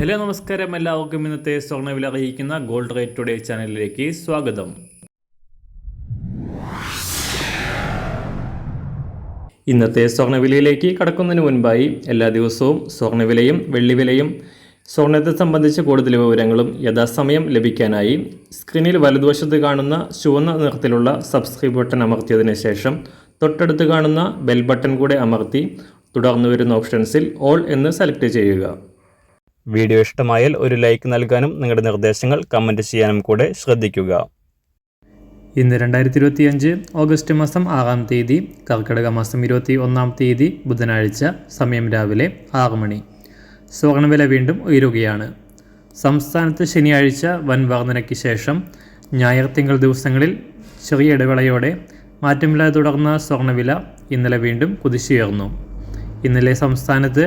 Hello നമസ്കാരം, എല്ലാവർക്കും ഇന്നത്തെ സ്വർണ്ണവില അറിയിക്കുന്ന ഗോൾഡ് റേറ്റ് ടുഡേ ചാനലിലേക്ക് സ്വാഗതം. ഇന്നത്തെ സ്വർണ്ണവിലയിലേക്ക് കടക്കുന്നതിന് മുൻപായി എല്ലാ ദിവസവും സ്വർണ്ണവിലയും വെള്ളിവിലയും സ്വർണ്ണത്തെ സംബന്ധിച്ച് കൂടുതൽ വിവരങ്ങളും യഥാസമയം ലഭിക്കാനായി സ്ക്രീനിൽ വലതുവശത്ത് കാണുന്ന ചുവന്ന നിറത്തിലുള്ള സബ്സ്ക്രൈബ് ബട്ടൺ അമർത്തിയതിനു ശേഷം തൊട്ടടുത്ത് കാണുന്ന ബെൽ ബട്ടൺ കൂടെ അമർത്തി തുടർന്ന് വരുന്ന ഓപ്ഷൻസിൽ ഓൾ എന്ന് സെലക്ട് ചെയ്യുക. വീഡിയോ ഇഷ്ടമായാൽ ഒരു ലൈക്ക് നൽകാനും നിങ്ങളുടെ നിർദ്ദേശങ്ങൾ കമൻറ്റ് ചെയ്യാനും കൂടെ ശ്രദ്ധിക്കുക. ഇന്ന് 2025 ഓഗസ്റ്റ് മാസം 6-ാം തീയതി, കർക്കിടക മാസം 21-ാം തീയതി ബുധനാഴ്ച, സമയം രാവിലെ 6 മണി. സ്വർണ്ണവില വീണ്ടും ഉയരുകയാണ്. സംസ്ഥാനത്ത് ശനിയാഴ്ച വൻ വർധനയ്ക്ക് ശേഷം ഞായർ തിങ്കൾ ദിവസങ്ങളിൽ ചെറിയ ഇടവേളയോടെ മാറ്റമില്ലാതെ തുടർന്ന സ്വർണ്ണവില ഇന്നലെ വീണ്ടും കുതിച്ചുയർന്നു. ഇന്നലെ സംസ്ഥാനത്ത്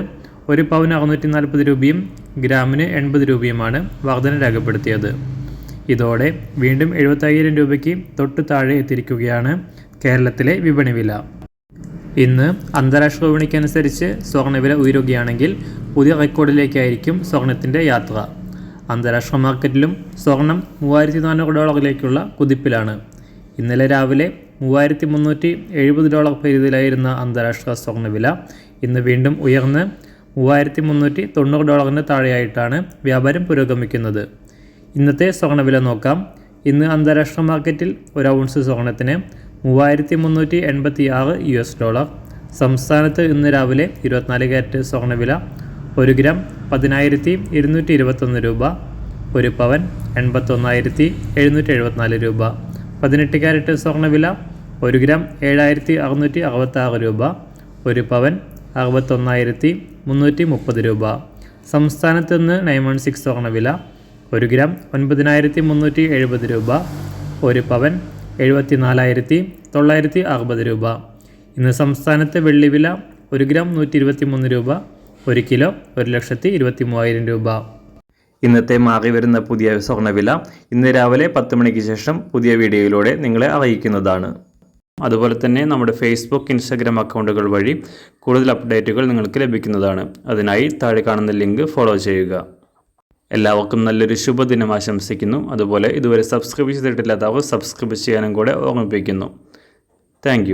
ഒരു പവന് 640 രൂപയും ഗ്രാമിന് 80 രൂപയുമാണ് വർധന രേഖപ്പെടുത്തിയത്. ഇതോടെ വീണ്ടും 75,000 രൂപയ്ക്ക് തൊട്ടു താഴെ എത്തിയിരിക്കുകയാണ് കേരളത്തിലെ വിപണി വില. ഇന്ന് അന്താരാഷ്ട്ര വിപണിക്കനുസരിച്ച് സ്വർണ്ണവില ഉയരുകയാണെങ്കിൽ പുതിയ റെക്കോർഡിലേക്കായിരിക്കും സ്വർണത്തിൻ്റെ യാത്ര. അന്താരാഷ്ട്ര മാർക്കറ്റിലും സ്വർണം $3,400 കുതിപ്പിലാണ്. ഇന്നലെ രാവിലെ $3,370 പരിധിയിലായിരുന്ന അന്താരാഷ്ട്ര സ്വർണ്ണവില ഇന്ന് വീണ്ടും ഉയർന്ന് $3,390 താഴെയായിട്ടാണ് വ്യാപാരം പുരോഗമിക്കുന്നത്. ഇന്നത്തെ സ്വർണ്ണവില നോക്കാം. ഇന്ന് അന്താരാഷ്ട്ര മാർക്കറ്റിൽ ഒരു ഔൺസ് സ്വർണത്തിന് $3,386. സംസ്ഥാനത്ത് ഇന്ന് രാവിലെ 24 കാരറ്റ് സ്വർണ്ണവില 1 ഗ്രാം 10,221 രൂപ, 1 പവൻ 81,774 രൂപ. 18 കാരറ്റ് സ്വർണ്ണവില 1 ഗ്രാം 7,666 രൂപ, 1 പവൻ 61,330 രൂപ. സംസ്ഥാനത്ത് നിന്ന് 916 സ്വർണ്ണവില 1 ഗ്രാം 9,370 രൂപ, 1 പവൻ 74,960 രൂപ. ഇന്ന് സംസ്ഥാനത്ത് വെള്ളിവില 1 ഗ്രാം 123 രൂപ, 1 കിലോ 1,23,000 രൂപ. ഇന്നത്തെ മാറി വരുന്ന പുതിയ സ്വർണ്ണവില ഇന്ന് രാവിലെ 10 മണിക്ക് ശേഷം പുതിയ വീഡിയോയിലൂടെ നിങ്ങളെ അറിയിക്കുന്നതാണ്. അതുപോലെ തന്നെ നമ്മുടെ ഫേസ്ബുക്ക്, ഇൻസ്റ്റാഗ്രാം അക്കൗണ്ടുകൾ വഴി കൂടുതൽ അപ്ഡേറ്റുകൾ നിങ്ങൾക്ക് ലഭിക്കുന്നതാണ്. അതിനായി താഴെ കാണുന്ന ലിങ്ക് ഫോളോ ചെയ്യുക. എല്ലാവർക്കും നല്ലൊരു ശുഭദിനം ആശംസിക്കുന്നു. അതുപോലെ ഇതുവരെ സബ്സ്ക്രൈബ് ചെയ്തിട്ടില്ലാത്തവർ സബ്സ്ക്രൈബ് ചെയ്യാനും കൂടെ ഓർമ്മിപ്പിക്കുന്നു. താങ്ക്